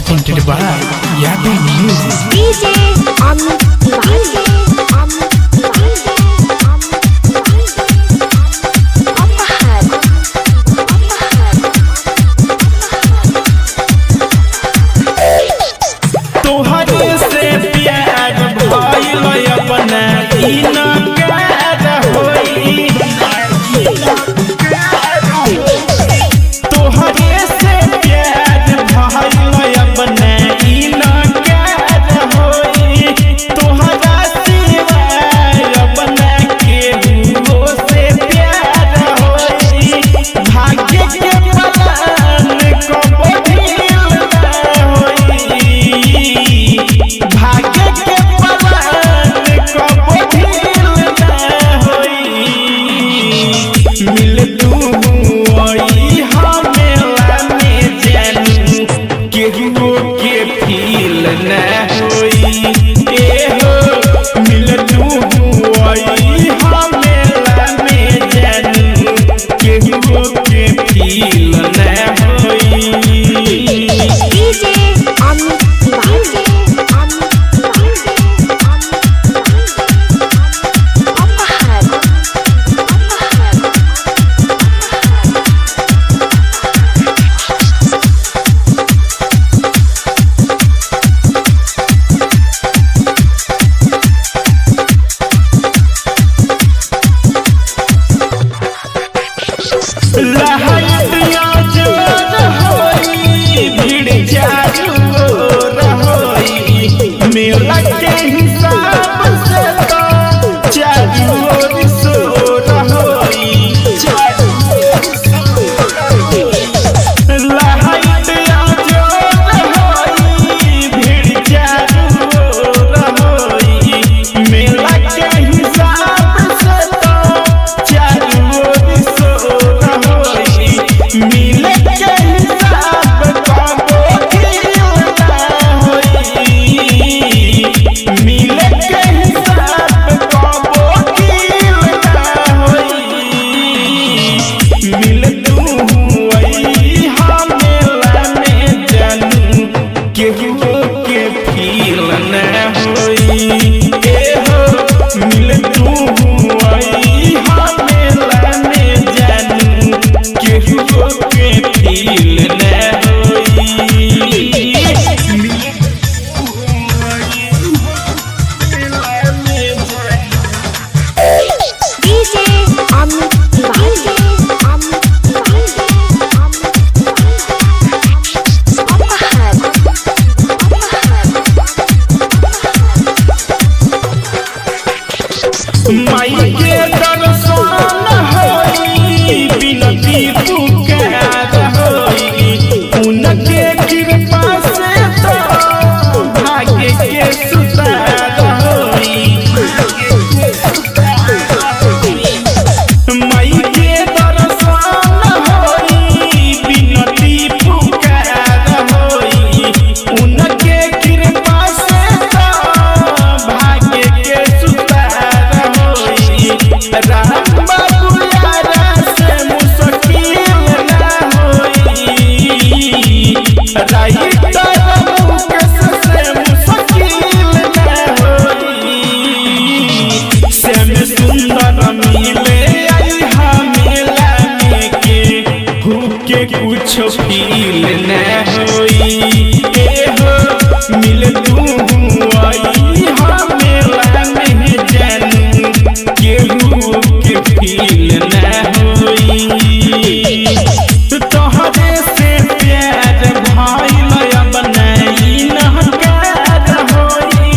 presented by Yabe Music. DJ Amit Tiwari. तोहरे से प्यार भइल अपना इनकार होई। तोहरे से प्यार भइल अपना इनकार होई। तोहरा सिवाय अपना केहू से प्यार होई। भाग्य के पलान कबो ढील ना होई। भाग्य के पलान कबो ढील ना होई। मिल तू आई हमेला में जानू केहू के फील ना होई। ए हो मिल तू आई हमेला में जानू केहू के फील ना होई। DJ Amit Tiwari. लहरिया जोर होई भीड़ चारू ओर होई। मेला के हिसाब से तो चारू ओर शोर होई। लहरिया जोर होई भीड़ चारू ओर होई। मेला के हिसाब से तो चारू ओर शोर होई। मिले के हिसाब कबो ढील ना होई। मिले के हिसाब कबो ढील ना होई। मिल तू आई हमेला में जानू केहू के फील ना होई। ए हो मिल तू आई हमेला में जानू केहू के फील ना होई। DJ Amit Tiwari. माई के दर्शन होई बिनती पुकार होई। उनके कृपा से तो भाग्य के सुधार होई। माई के दर्शन होई बिनती पुकार होई। उनके कृपा से तो भाग्य के सुधार होई। राम बाबू यारा से मुश्किल ना होई। राइटर मुकेश से मुश्किल ना होई। श्याम सुंदर मिले आई हमेला में केहू के कुछ फील ना होई। ए हो मिल तू आई हमेला में जानू केहू के फील ना होई। तोहरे से प्यार भइल अपना इनकार होई।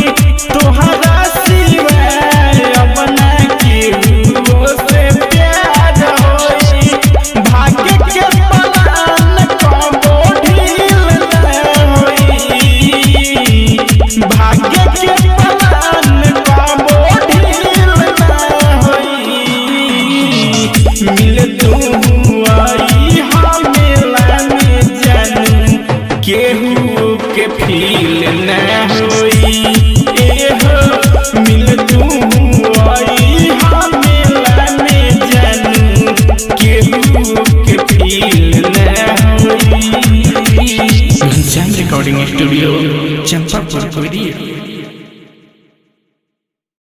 तोहरा सिवाय अपना केहू से प्यार होई। भाग्य के पलान कबो ढील ना होई। भाग्य के पलान कबो ढील ना होई। मिल तू आई हमेला में जानू केहू के फील ना होई। ए हो मिल तू आई हमेला में जानू केहू के फील ना होई। श्याम रिकॉर्डिंग स्टूडियो चंपापुर कोरिया।